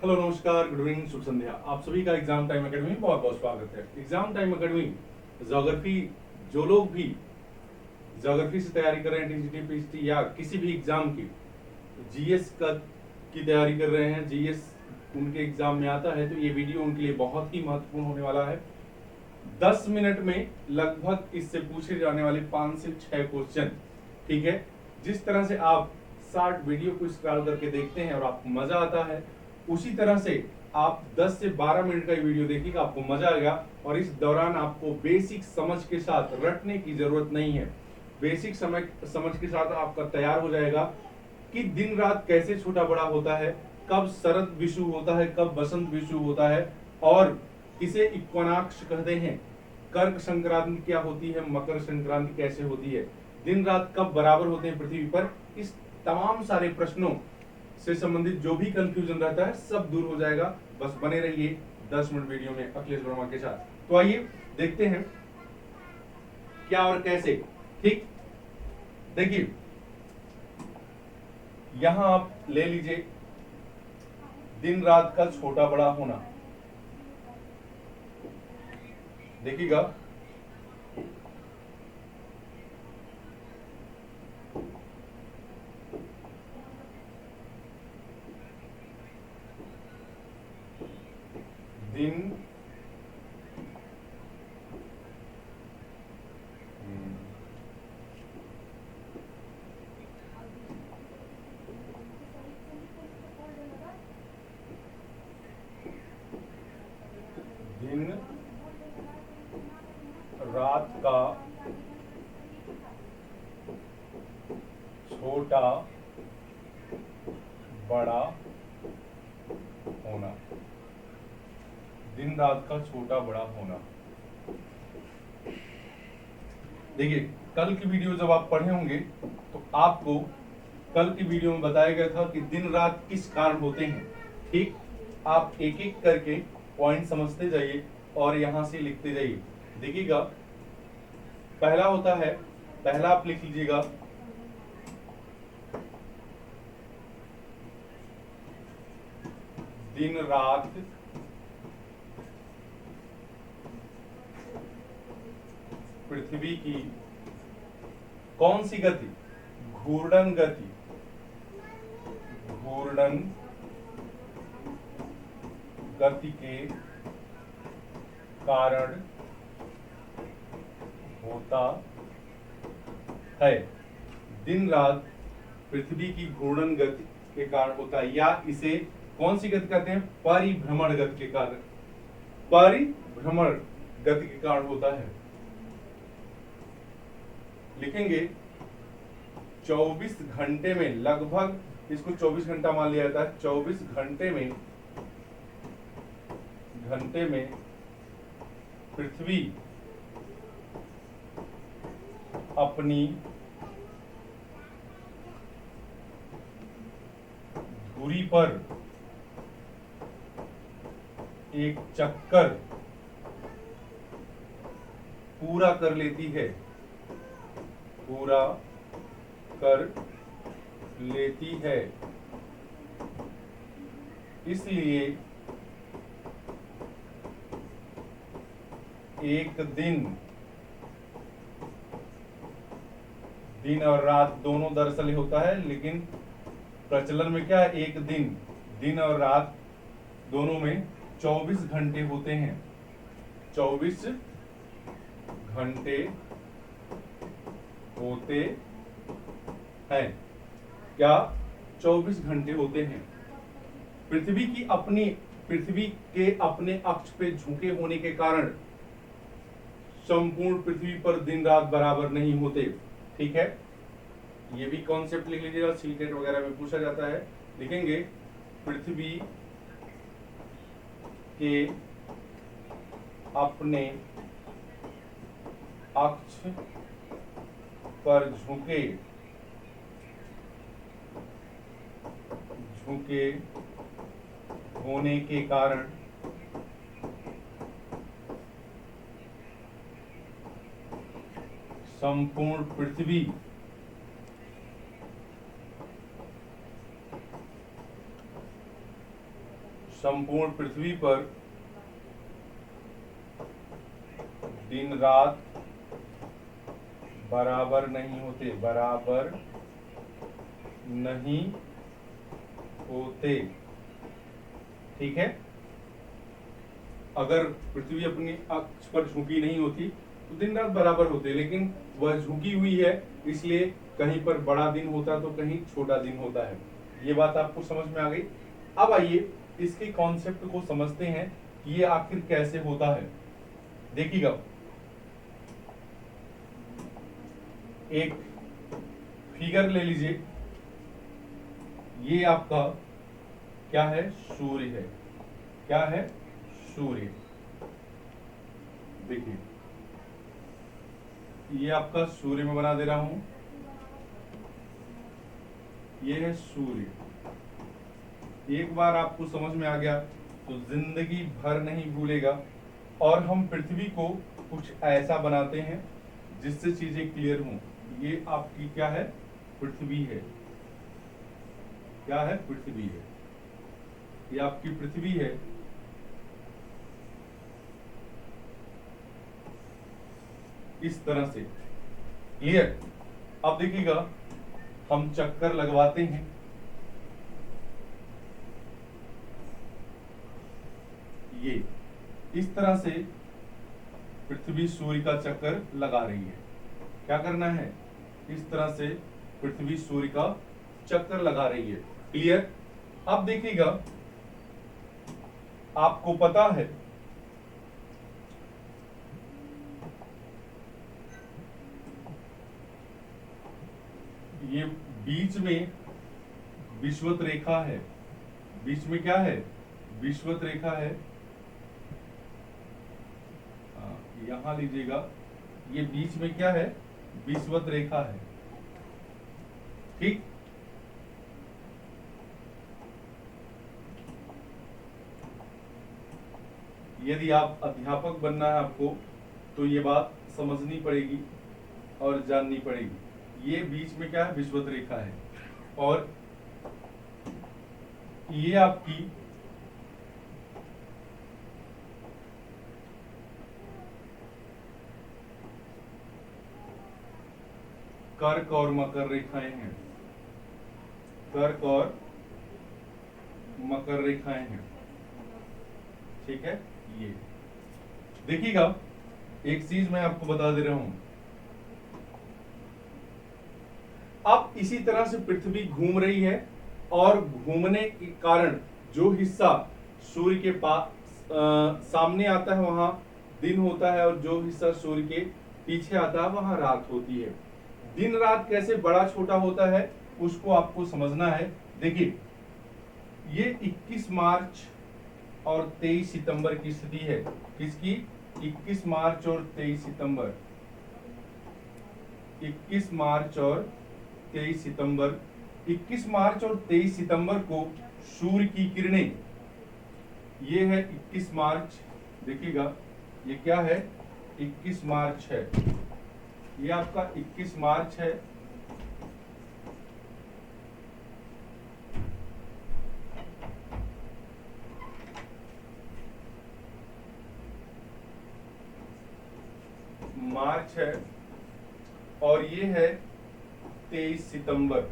Hello नमस्कार, good evening, शुभ संध्या। आप सभी का एग्जाम टाइम एकेडमी में बहुत बहुत स्वागत है। एग्जाम टाइम एकेडमी ज्योग्राफी, जो लोग भी ज्योग्राफी से तैयारी कर रहे हैं, टीजीटी पीजीटी या किसी भी एग्जाम की, जीएस का की तैयारी कर रहे हैं, जीएस उनके एग्जाम में आता है, तो ये वीडियो उनके लिए बहुत ही महत्वपूर्ण होने वाला है। 10 मिनट में लगभग इससे पूछे जाने वाले 5 से 6 क्वेश्चन, ठीक है। जिस तरह से आप 60 वीडियो को स्क्रॉल करके देखते हैं और आपको मजा आता है, उसी तरह से आप 10 से 12 मिनट का वीडियो देखिएगा, आपको मजा आएगा। और इस दौरान आपको बेसिक समझ के साथ रटने की जरूरत नहीं है। बेसिक समझ के साथ आपका तैयार हो जाएगा कि दिन रात कैसे छोटा बड़ा होता है, कब शरद विषु होता है, कब बसंत विषु होता है, और किसे इक्विनॉक्स कहते हैं, कर्क संक्रांति क्या होती है, मकर संक्रांति कैसे होती है, दिन रात कब बराबर होते हैं पृथ्वी पर। इस तमाम सारे प्रश्नों से संबंधित जो भी कंफ्यूजन रहता है सब दूर हो जाएगा। बस बने रहिए 10 मिनट वीडियो में अखिलेश वर्मा के साथ। तो आइए देखते हैं क्या और कैसे। ठीक, देखिए यहां आप ले लीजिए दिन रात का छोटा बड़ा होना। देखिएगा दिन दिन रात का छोटा बड़ा होना, दिन रात का छोटा बड़ा होना। देखिए कल की वीडियो जब आप पढ़े होंगे तो आपको कल की वीडियो में बताया गया था कि दिन रात किस कारण होते हैं। ठीक, आप एक एक करके पॉइंट समझते जाइए और यहां से लिखते जाइए। देखिएगा पहला होता है, पहला आप लिख लीजिएगा दिन रात पृथ्वी की कौन सी गति, घूर्णन गति, घूर्णन गति के कारण होता है। दिन रात पृथ्वी की घूर्णन गति के कारण होता है, या इसे कौन सी गति कहते हैं, परिभ्रमण गति के कारण, परिभ्रमण गति के कारण होता है। लिखेंगे 24 घंटे में, लगभग इसको 24 घंटा मान लिया जाता है, 24 घंटे में पृथ्वी अपनी धुरी पर एक चक्कर पूरा कर लेती है, पूरा कर लेती है। इसलिए एक दिन और रात दोनों दरअसल होता है, लेकिन प्रचलन में क्या है, एक दिन और रात दोनों में 24 घंटे होते हैं, 24 घंटे होते हैं। क्या 24 घंटे होते हैं। पृथ्वी के अपने अक्ष पे झुके होने के कारण संपूर्ण पृथ्वी पर दिन रात बराबर नहीं होते। ठीक है, ये भी कॉन्सेप्ट लिख लीजिएगा, सीटेट वगैरह में पूछा जाता है। लिखेंगे पृथ्वी के अपने अक्ष पर झुके होने के कारण संपूर्ण पृथ्वी संपूर्ण पृथ्वी पर दिन रात बराबर नहीं होते, बराबर नहीं होते। ठीक है, अगर पृथ्वी अपनी अक्ष पर झुकी नहीं होती तो दिन रात बराबर होते, लेकिन वह झुकी हुई है, इसलिए कहीं पर बड़ा दिन होता तो कहीं छोटा दिन होता है। ये बात आपको समझ में आ गई। अब आइए इसके कॉन्सेप्ट को समझते हैं कि ये आखिर कैसे होता है। देखिएगा, एक फिगर ले लीजिए, ये आपका क्या है, सूर्य है। क्या है, सूर्य। देखिए, ये आपका सूर्य में बना दे रहा हूं, ये है सूर्य। एक बार आपको समझ में आ गया तो जिंदगी भर नहीं भूलेगा। और हम पृथ्वी को कुछ ऐसा बनाते हैं जिससे चीजें क्लियर हों। ये आपकी क्या है, पृथ्वी है। क्या है, पृथ्वी है। ये आपकी पृथ्वी है। इस तरह से क्लियर। अब देखिएगा, हम चक्कर लगवाते हैं। ये इस तरह से पृथ्वी सूर्य का चक्कर लगा रही है। क्या करना है, इस तरह से पृथ्वी सूर्य का चक्कर लगा रही है। क्लियर। अब देखिएगा, आपको पता है ये बीच में विषुवत रेखा है। बीच में क्या है, विषुवत रेखा है। यहां लीजिएगा, ये बीच में क्या है, विषुवत रेखा है। ठीक। यदि आप अध्यापक बनना है आपको तो ये बात समझनी पड़ेगी और जाननी पड़ेगी। ये बीच में क्या है, विषुवत रेखा है। और ये आपकी कर्क और मकर रेखाएं हैं। कर्क और मकर रेखाएं हैं। ठीक है। ये देखिएगा, एक चीज मैं आपको बता दे रहा हूं। अब इसी तरह से पृथ्वी घूम रही है और घूमने के कारण जो हिस्सा सूर्य के पास सामने आता है वहां दिन होता है, और जो हिस्सा सूर्य के पीछे आता है वहां रात होती है। दिन रात कैसे बड़ा छोटा होता है उसको आपको समझना है। देखिए, ये 21 मार्च और 23 सितंबर की स्थिति है। किसकी, 21 मार्च और 23 सितंबर। 21 मार्च और 23 सितंबर। 21 मार्च और 23 सितंबर को सूर्य की किरणें, ये है 21 मार्च। देखिएगा, ये क्या है, 21 मार्च है। ये आपका 21 मार्च है। मार्च है। और ये है 23 सितंबर।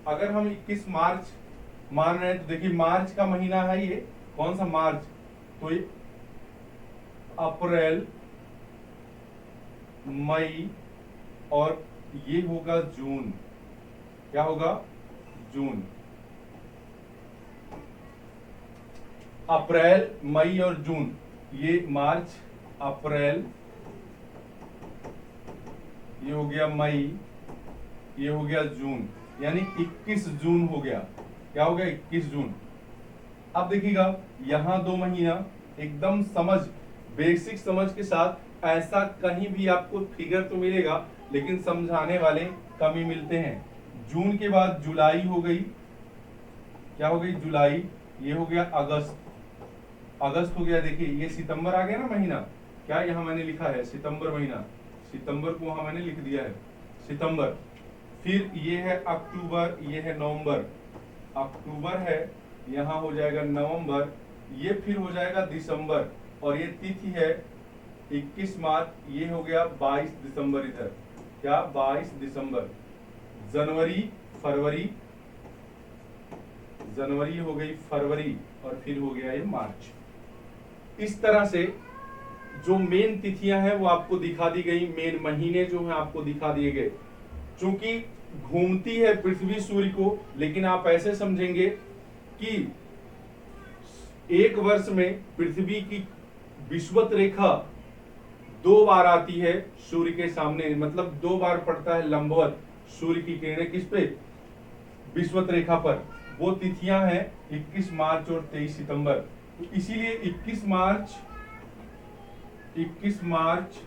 अगर हम 21 मार्च मान रहे हैं तो देखिए, मार्च का महीना है ये। कौन सा, मार्च। तो ये अप्रैल, मई और ये होगा जून। क्या होगा, जून। अप्रैल, मई और जून। ये मार्च, अप्रैल, ये हो गया मई, ये हो गया जून। यानी 21 जून हो गया। क्या हो गया, 21 जून। अब देखिएगा, यहां 2 महीना एकदम समझ, बेसिक समझ के साथ। ऐसा कहीं भी आपको फिगर तो मिलेगा लेकिन समझाने वाले कम ही मिलते हैं। जून के बाद जुलाई हो गई। क्या हो गई, जुलाई। ये हो गया अगस्त। अगस्त हो गया। देखिए, ये सितंबर आ गया ना महीना। क्या यहां मैंने लिखा है, सितंबर महीना। सितंबर को वहां मैंने लिख दिया है, सितंबर। फिर ये है अक्टूबर, ये है नवंबर, अक्टूबर है, यहाँ हो जाएगा नवंबर, ये फिर हो जाएगा दिसंबर, और ये तिथि है 21 मार्च, ये हो गया 22 दिसंबर, इधर क्या 22 दिसंबर, जनवरी फरवरी, जनवरी हो गई फरवरी, और फिर हो गया ये मार्च। इस तरह से जो मेन तिथियां हैं वो आपको दिखा दी गई, मेन महीने जो हैं आपको दिखा दिए गए। चूंकि घूमती है पृथ्वी सूर्य को, लेकिन आप ऐसे समझेंगे कि एक वर्ष में पृथ्वी की विषुवत रेखा 2 बार आती है सूर्य के सामने, मतलब 2 बार पड़ता है लंबवत सूर्य की किरणें किस पे, विषुवत रेखा पर। वो तिथियां हैं 21 मार्च और 23 सितंबर। तो इसीलिए 21 मार्च,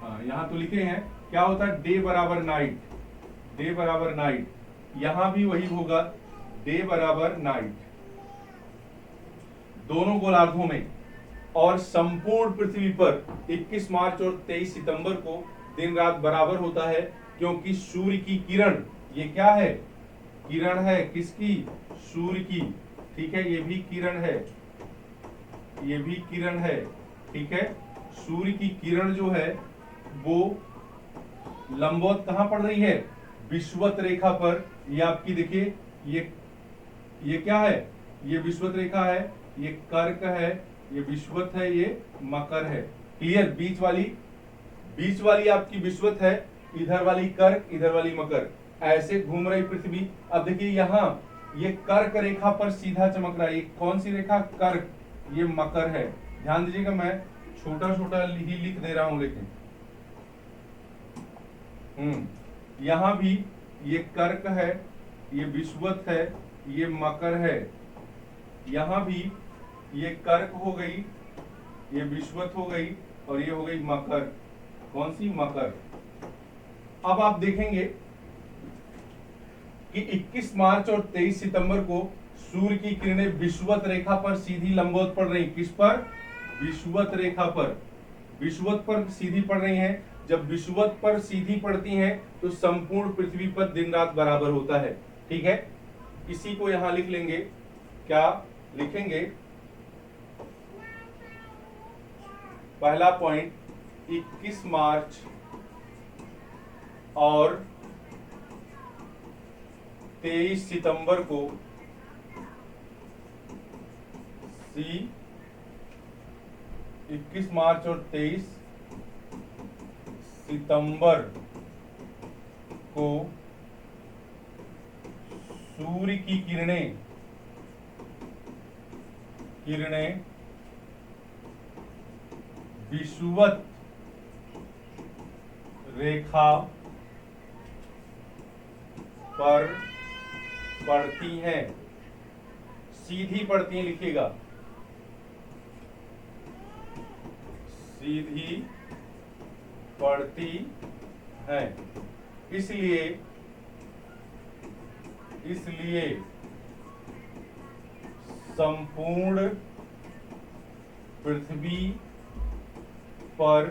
हाँ यहां तो लिखे हैं, क्या होता है डे बराबर नाइट, डे बराबर नाइट, यहां भी वही होगा डे बराबर नाइट, दोनों गोलार्धों में। और संपूर्ण पृथ्वी पर 21 मार्च और 23 सितंबर को दिन रात बराबर होता है, क्योंकि सूर्य की किरण, ये क्या है, किरण है किसकी, सूर्य की, ठीक है, ये भी किरण है, ये भी किरण है, ठीक है। सूर्य की किरण जो है वो लंबवत कहां पड़ रही है, विषुवत रेखा पर। ये आपकी देखिए, ये क्या है, ये विषुवत रेखा है, ये कर्क है, ये विषुवत है, ये मकर है। क्लियर, बीच वाली आपकी विषुवत है, इधर वाली कर्क, इधर वाली मकर, ऐसे घूम रही पृथ्वी। अब देखिए यहाँ ये कर्क रेखा पर सीधा चमक रहा है, ये कौन सी रेखा, कर्क, ये मकर है। ध्यान दीजिएगा, मैं छोटा छोटा ही लिख दे रहा हूं, लेकिन यहां भी ये कर्क है, ये विषुवत है, ये मकर है, यहां भी ये कर्क हो गई, ये विषुवत हो गई, और ये हो गई मकर, कौन सी, मकर। अब आप देखेंगे कि 21 मार्च और 23 सितंबर को सूर्य की किरणें विषुवत रेखा पर सीधी लंबवत पड़ रही, किस पर, विषुवत रेखा पर, विषुवत पर सीधी पड़ रही हैं। जब विषुवत पर सीधी पड़ती हैं तो संपूर्ण पृथ्वी पर दिन रात बराबर होता है, ठीक है। इसी को यहां लिख लेंगे, क्या लिखेंगे, पहला पॉइंट 21 मार्च और 23 सितंबर को सी, 21 मार्च और 23 सितंबर को सूर्य की किरणें विषुवत रेखा पर पड़ती हैं, सीधी पड़ती हैं, लिखिएगा सीधी पड़ती हैं। इसलिए संपूर्ण पृथ्वी पर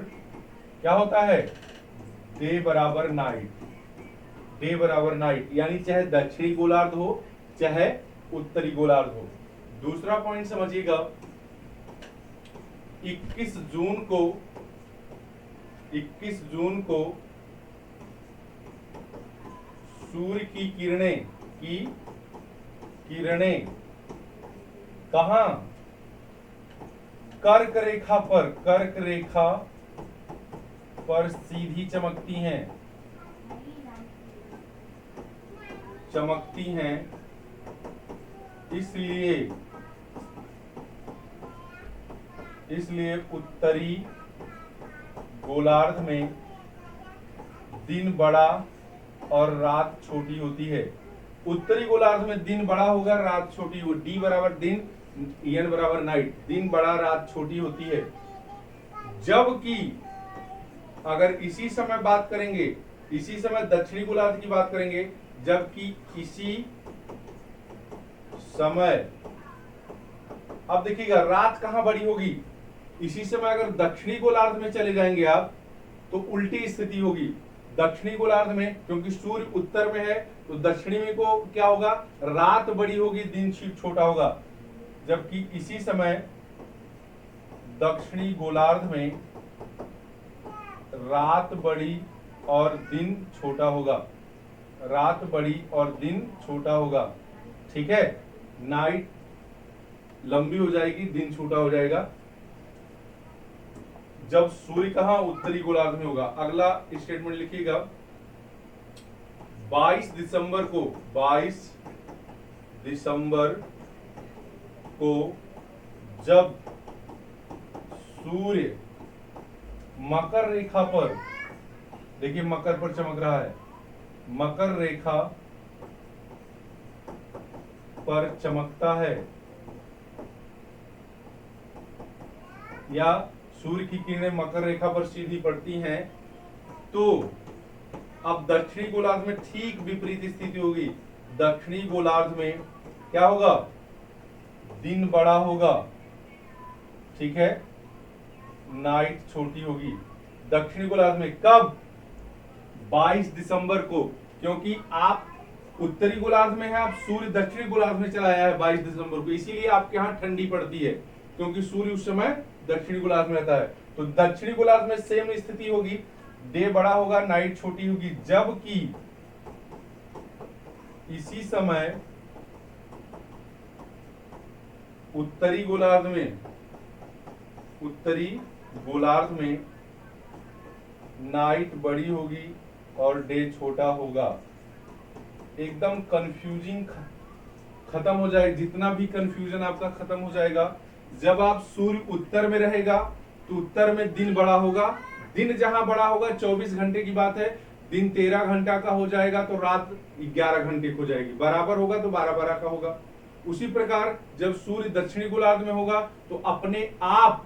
क्या होता है, डे बराबर नाइट, डे बराबर नाइट, यानी चाहे दक्षिणी गोलार्ध हो चाहे उत्तरी गोलार्ध हो। दूसरा पॉइंट समझिएगा, 21 जून को सूर्य की किरणें कहां, कर्क रेखा पर सीधी चमकती हैं, इसलिए उत्तरी गोलार्ध में दिन बड़ा और रात छोटी होती है। उत्तरी गोलार्ध में दिन बड़ा होगा, रात छोटी होगी, डी बराबर दिन, एन बराबर नाइट, दिन बड़ा रात छोटी होती है। जबकि अगर इसी समय बात करेंगे, इसी समय दक्षिणी गोलार्ध की बात करेंगे, जबकि इसी समय, अब देखिएगा रात कहां बड़ी होगी, इसी समय अगर दक्षिणी गोलार्ध में चले जाएंगे आप तो उल्टी स्थिति होगी, दक्षिणी गोलार्ध में क्योंकि सूर्य उत्तर में है तो दक्षिणी में को क्या होगा, रात बड़ी होगी, दिन छोटा होगा। जबकि इसी समय दक्षिणी गोलार्ध में रात बड़ी और दिन छोटा होगा, रात बड़ी और दिन छोटा होगा। ठीक है, नाइट लंबी हो जाएगी, दिन छोटा हो जाएगा जब सूर्य कहां, उत्तरी गोलार्ध में होगा। अगला स्टेटमेंट लिखिएगा, 22 दिसंबर को, 22 दिसंबर को जब सूर्य मकर रेखा पर, देखिए मकर पर चमक रहा है, मकर रेखा पर चमकता है या सूर्य की किरणें मकर रेखा पर सीधी पड़ती हैं, तो अब दक्षिणी गोलार्ध में ठीक विपरीत स्थिति होगी। दक्षिणी गोलार्ध में क्या होगा, दिन बड़ा होगा, ठीक है, नाइट छोटी होगी। दक्षिणी गोलार्ध में कब, 22 दिसंबर को, क्योंकि आप उत्तरी गोलार्ध में है, आप सूर्य दक्षिणी गोलार्ध में चला आया है 22 दिसंबर को, इसीलिए आपके यहाँ ठंडी पड़ती है क्योंकि सूर्य उस समय दक्षिणी गोलार्ध में रहता है। तो दक्षिणी गोलार्ध में सेम स्थिति होगी, डे बड़ा होगा, नाइट छोटी होगी। जबकि इसी समय उत्तरी गोलार्ध में, उत्तरी गोलार्ध में नाइट बड़ी होगी और डे छोटा होगा। एकदम कंफ्यूजिंग खत्म हो जाएगा, जितना भी कंफ्यूजन आपका खत्म हो जाएगा। जब आप सूर्य उत्तर में रहेगा तो उत्तर में दिन बड़ा होगा, दिन जहां बड़ा होगा 24 घंटे की बात है, दिन 13 घंटा का हो जाएगा तो रात 11 घंटे की हो जाएगी, बराबर होगा तो 12-12 का होगा। उसी प्रकार जब सूर्य दक्षिणी गोलार्ध में होगा तो अपने आप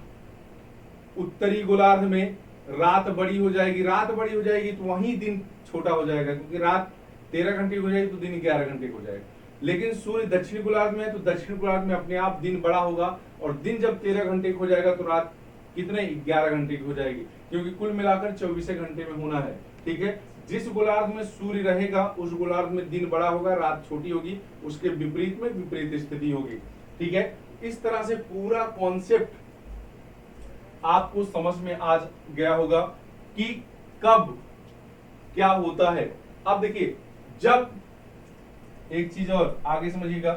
उत्तरी गोलार्ध में रात बड़ी हो जाएगी, रात बड़ी हो जाएगी तो वहीं दिन छोटा हो जाएगा, क्योंकि रात 13 घंटे की हो जाएगी तो दिन 11 घंटे की हो जाएगा। लेकिन सूर्य दक्षिणी गोलार्ध में है तो दक्षिणी गोलार्ध में अपने आप दिन बड़ा होगा और दिन जब 13 घंटे की हो जाएगा तो रात कितने, 11 घंटे की हो जाएगी, क्योंकि कुल मिलाकर 24 घंटे में होना है। ठीक है, जिस गोलार्ध में सूर्य रहेगा उस गोलार्ध में दिन बड़ा होगा, रात छोटी होगी, उसके विपरीत में विपरीत स्थिति होगी। ठीक है, इस तरह से पूरा कॉन्सेप्ट आपको समझ में आ गया होगा कि कब क्या होता है। अब देखिए, जब एक चीज और आगे समझिएगा,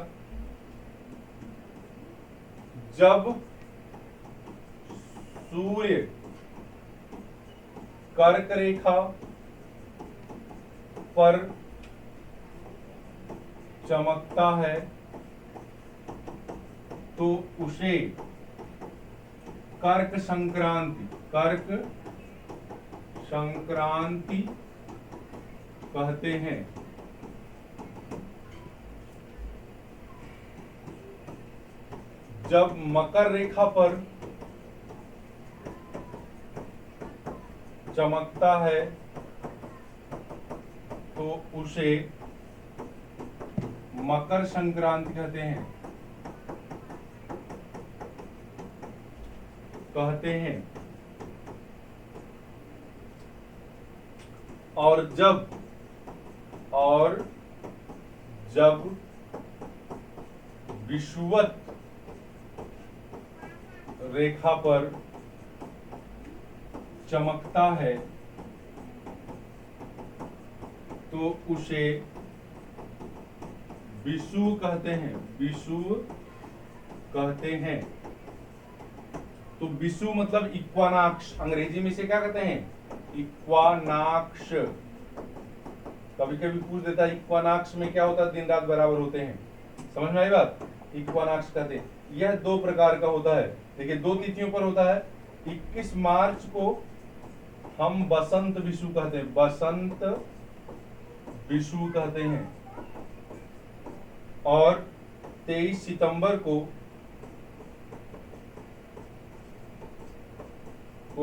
जब सूर्य कर्क रेखा पर चमकता है तो उसे कर्क संक्रांति, कर्क संक्रांति कहते हैं। जब मकर रेखा पर चमकता है तो उसे मकर संक्रांति कहते हैं, और जब विषुवत रेखा पर चमकता है तो उसे विषुव कहते हैं, विषुव कहते हैं। तो विषुव मतलब इक्वानॉक्स, अंग्रेजी में से क्या कहते हैं, इक्वानॉक्स। कभी कभी पूछ देता है इक्वानॉक्स में क्या होता है, दिन रात बराबर होते हैं, समझ में आई बात, इक्वानॉक्स कहते हैं। यह 2 प्रकार का होता है, देखिए 2 तिथियों पर होता है। 21 मार्च को हम बसंत विषु कहते हैं, बसंत विषु कहते हैं, और 23 सितंबर को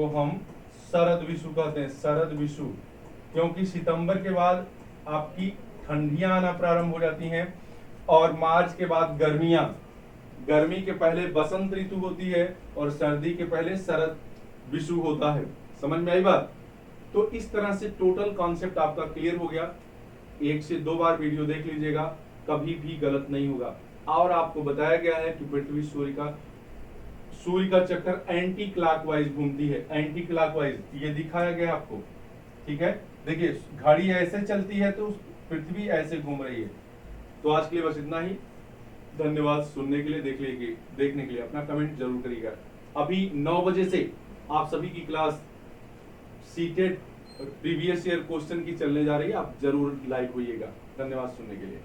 हम शरद विषु कहते हैं, शरद विषु, क्योंकि सितंबर के बाद आपकी ठंडियां आना प्रारंभ हो जाती हैं और मार्च के बाद गर्मियां, गर्मी के पहले बसंत ऋतु होती है और सर्दी के पहले शरद विषु होता है। समझ में आई बात। तो इस तरह से टोटल कॉन्सेप्ट आपका क्लियर हो गया। 1 से 2 बार वीडियो देख लीजिएगा, कभी भी गलत नहीं होगा। और आपको बताया गया है कि पृथ्वी सूर्य का चक्कर एंटी क्लॉकवाइज घूमती है, एंटी क्लॉकवाइज, ये दिखाया गया आपको। ठीक है, देखिए घड़ी ऐसे चलती है तो पृथ्वी ऐसे घूम रही है। तो आज के लिए बस इतना ही। धन्यवाद सुनने के लिए, देखने के लिए। अपना कमेंट जरूर करिएगा। अभी 9 बजे से आप सभी की class seated previous year question की चलने जा रही है, आप जरूर लाइव होइएगा। धन्यवाद सुनने के लिए।